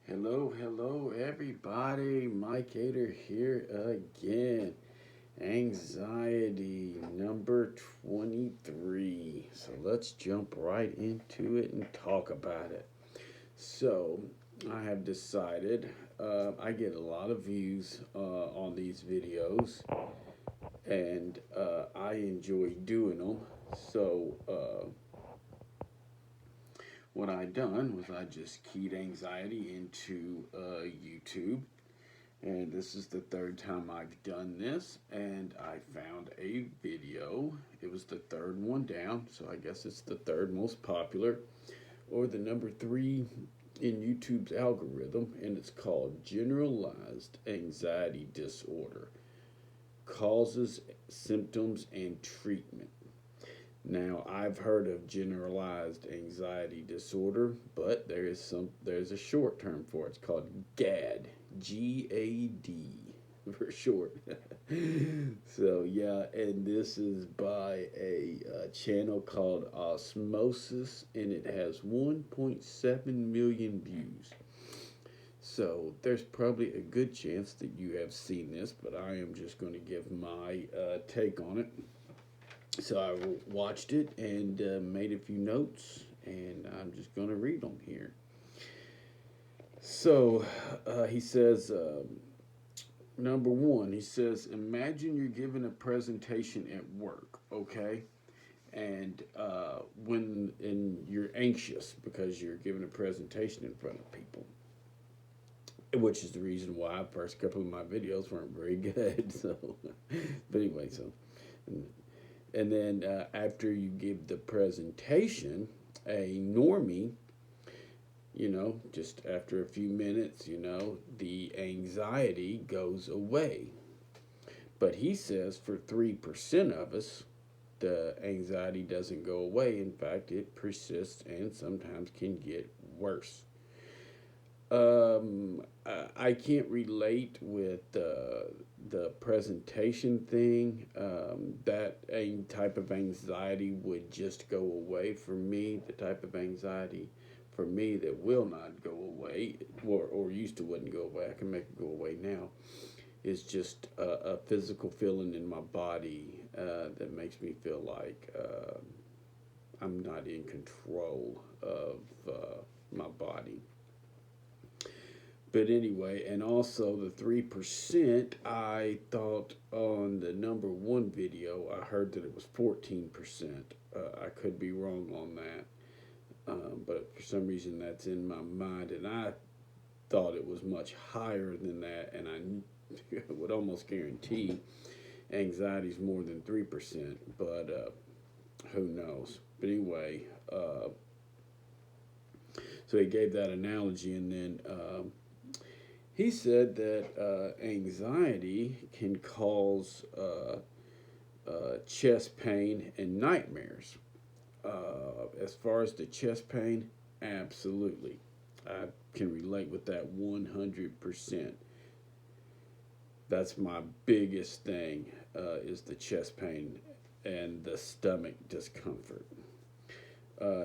Hello, everybody. Mike Ader here again. Anxiety number 23. So let's jump right into it and talk about it. So, I have decided I get a lot of views on these videos, and I enjoy doing them. So, what I done was I just keyed anxiety into YouTube, and this is the third time I've done this, and I found a video. It was the third one down, so I guess it's the third most popular, or the number three in YouTube's algorithm, and it's called Generalized Anxiety Disorder: Causes, Symptoms, and Treatment. Now, I've heard of generalized anxiety disorder, but there's a short term for it. It's called GAD, GAD for short. So yeah, and this is by a channel called Osmosis, and it has 1.7 million views. So there's probably a good chance that you have seen this, but I am just going to give my take on it. So I watched it and made a few notes, and I'm just going to read them here. So he says, number one, he says, imagine you're giving a presentation at work, okay? And you're anxious because you're giving a presentation in front of people, which is the reason why the first couple of my videos weren't very good. So, but anyway, so. And then after you give the presentation, a normie, just after a few minutes, the anxiety goes away. But he says for 3% of us, the anxiety doesn't go away. In fact, it persists and sometimes can get worse. I can't relate with the presentation thing. That a type of anxiety would just go away for me. The type of anxiety for me that will not go away, or used to wouldn't go away. I can make it go away now. Is just a physical feeling in my body that makes me feel like I'm not in control of my body. But anyway, and also the 3%, I thought on the number one video, I heard that it was 14%. I could be wrong on that. But for some reason, that's in my mind, and I thought it was much higher than that, and I would almost guarantee anxiety is more than 3%, but who knows? But anyway, so he gave that analogy, and then he said that anxiety can cause chest pain and nightmares. As far as the chest pain, absolutely. I can relate with that 100%. That's my biggest thing, is the chest pain and the stomach discomfort.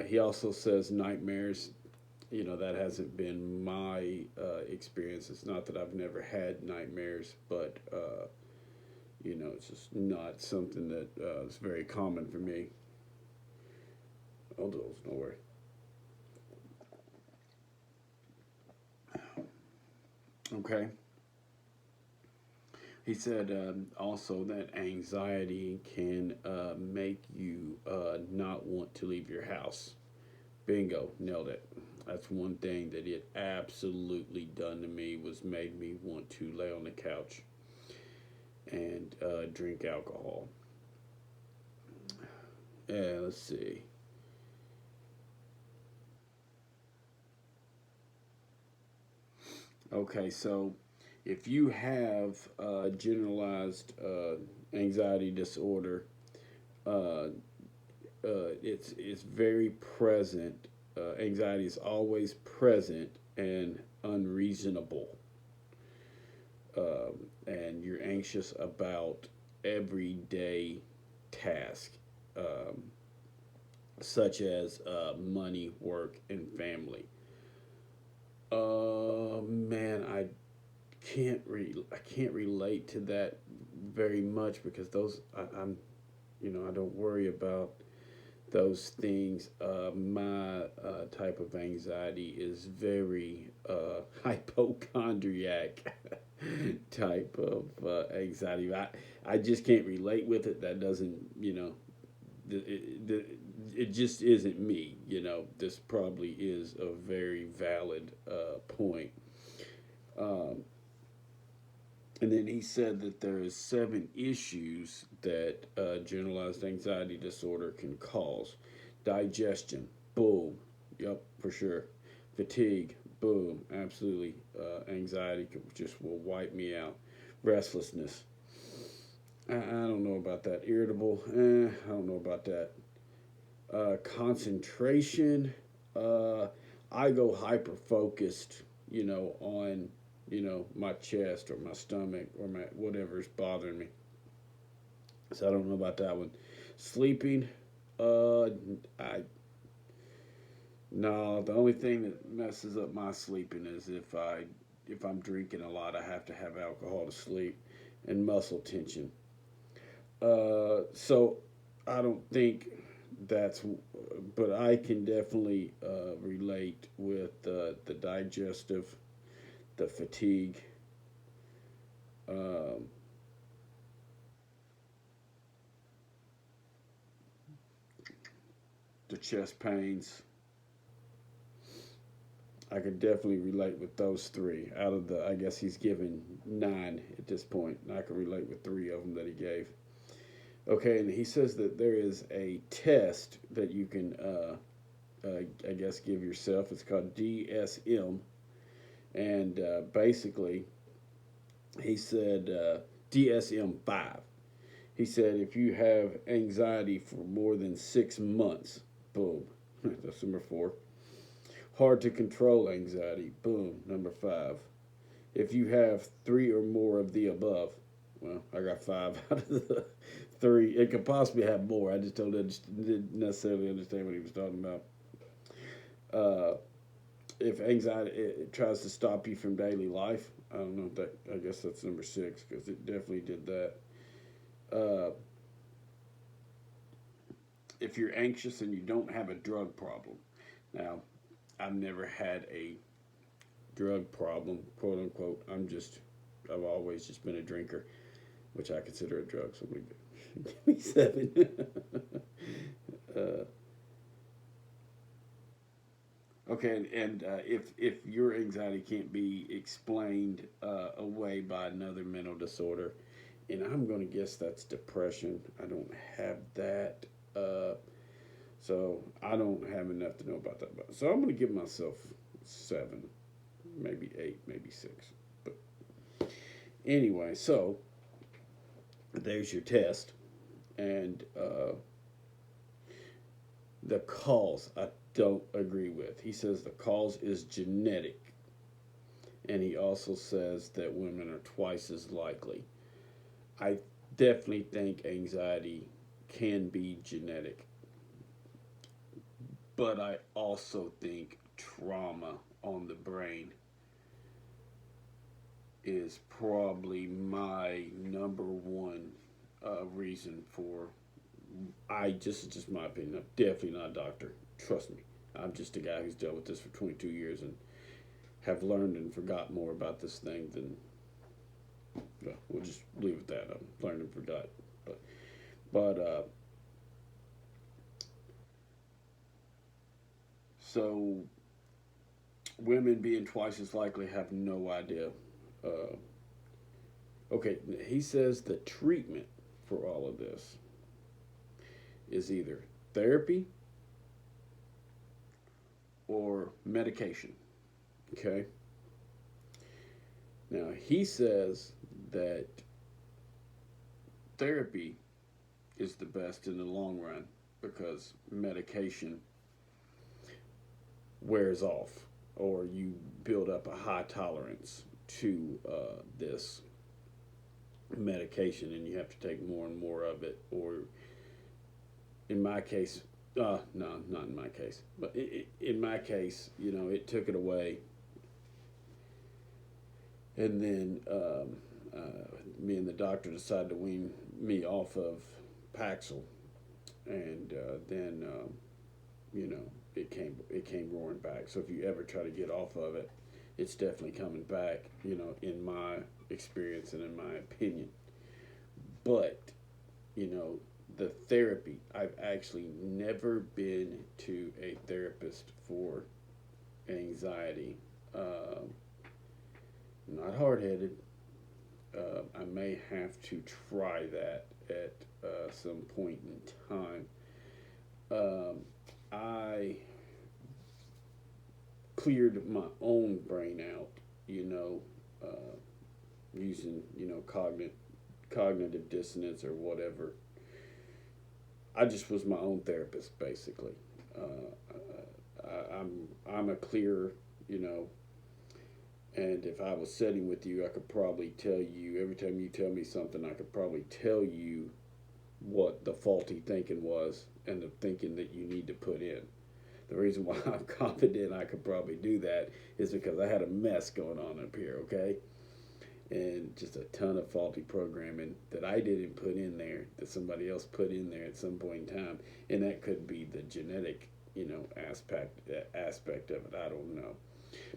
He also says nightmares. That hasn't been my experience. It's not that I've never had nightmares, but it's just not something that is very common for me. Oh, those, no worry. Okay. He said also that anxiety can make you not want to leave your house. Bingo, nailed it. That's one thing that it absolutely done to me, was made me want to lay on the couch and drink alcohol. Yeah, let's see. Okay, so if you have generalized anxiety disorder, uh, it's very present. Anxiety is always present and unreasonable, and you're anxious about everyday tasks, such as money, work, and family. I can't relate to that very much because I'm I don't worry about those things. My type of anxiety is very hypochondriac type of anxiety. I just can't relate with it. That doesn't, it just isn't me. This probably is a very valid point. Um, and then he said that there is 7 issues that generalized anxiety disorder can cause. Digestion, boom, yep, for sure. Fatigue, boom, absolutely. Anxiety just will wipe me out. Restlessness, I don't know about that. Irritable, I don't know about that. Concentration, I go hyper focused, on my chest or my stomach or my whatever's bothering me. So I don't know about that one. Sleeping, I no. The only thing that messes up my sleeping is if I'm drinking a lot, I have to have alcohol to sleep, and muscle tension. So I don't think that's, but I can definitely relate with the digestive, the fatigue, um, the chest pains. I could definitely relate with those three. Out of the, I guess he's given 9 at this point, and I can relate with 3 of them that he gave. Okay, and he says that there is a test that you can, I guess, give yourself. It's called DSM, and basically, he said DSM-5. He said if you have anxiety for more than 6 months, boom, that's number 4. Hard to control anxiety, boom, number 5. If you have 3 or more of the above, well, I got 5 out of the 3. It could possibly have more. I just didn't necessarily understand what he was talking about. Uh, if anxiety it tries to stop you from daily life, I don't know that. I guess that's number 6 because it definitely did that. Uh, if you're anxious and you don't have a drug problem, now I've never had a drug problem, quote unquote. I've always just been a drinker, which I consider a drug. So give me 7. uh, okay, and if your anxiety can't be explained away by another mental disorder, and I'm going to guess that's depression. I don't have that. Uh, so I don't have enough to know about that. So I'm going to give myself 7, maybe 8, maybe 6. But anyway, so there's your test. And the cause, I don't agree with. He says the cause is genetic. And he also says that women are twice as likely. I definitely think anxiety can be genetic. But I also think trauma on the brain is probably my number one reason for. Just my opinion. I'm definitely not a doctor. Trust me. I'm just a guy who's dealt with this for 22 years and have learned and forgot more about this thing than. Well, we'll just leave it at that. I've learned and forgot. But so women being twice as likely have no idea. Uh, okay, he says the treatment for all of this is either therapy or medication. Okay? Now, he says that therapy is the best in the long run because medication wears off or you build up a high tolerance to this medication and you have to take more and more of it. Or in my case, no, not in my case, but in my case, it took it away And then me and the doctor decided to wean me off of Paxil, and then you know, it came roaring back. So if you ever try to get off of it, it's definitely coming back. You know, in my experience and in my opinion. But you know, the therapy, I've actually never been to a therapist for anxiety. Not hard headed. I may have to try that at some point in time. I cleared my own brain out, you know, using, you know, cognitive dissonance or whatever. I just was my own therapist, basically. I'm a clear, you know, and if I was sitting with you, I could probably tell you every time you tell me something, I could probably tell you what the faulty thinking was and the thinking that you need to put in. The reason why I'm confident I could probably do that is because I had a mess going on up here, okay? And just a ton of faulty programming that I didn't put in there, that somebody else put in there at some point in time. And that could be the genetic, you know, aspect of it. I don't know.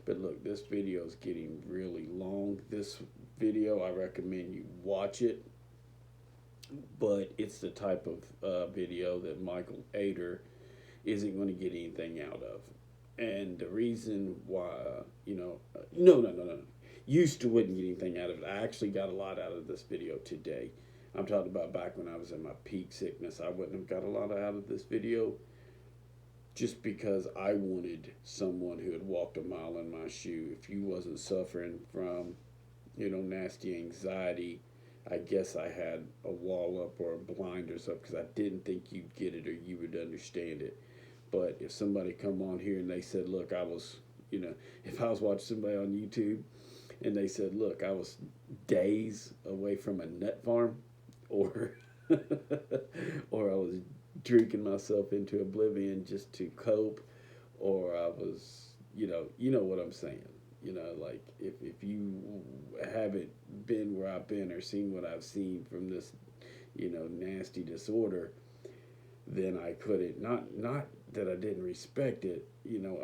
But look, this video is getting really long. This video, I recommend you watch it. But it's the type of video that Michael Ader isn't going to get anything out of. And the reason why, you know, no. Used to wouldn't get anything out of it. I actually got a lot out of this video today. I'm talking about back when I was in my peak sickness. I wouldn't have got a lot out of this video just because I wanted someone who had walked a mile in my shoe. If you wasn't suffering from, you know, nasty anxiety, I guess I had a wall up or a blinders up because I didn't think you'd get it or you would understand it. But if somebody come on here and they said, look, I was, you know, if I was watching somebody on YouTube and they said, look, I was days away from a nut farm, or or I was drinking myself into oblivion just to cope, or I was, you know what I'm saying. You know, like if you haven't been where I've been or seen what I've seen from this, you know, nasty disorder, then I couldn't, not that I didn't respect it, you know,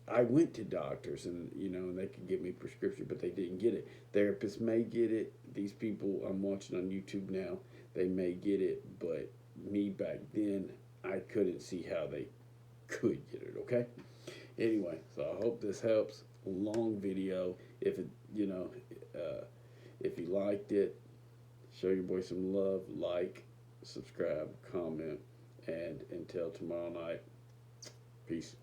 I went to doctors and, you know, and they could give me prescription, but they didn't get it. Therapists may get it. These people I'm watching on YouTube now, they may get it, but me back then, I couldn't see how they could get it, okay? Anyway, so I hope this helps. Long video. If it, you know, if you liked it, show your boy some love, like, subscribe, comment, and until tomorrow night, peace.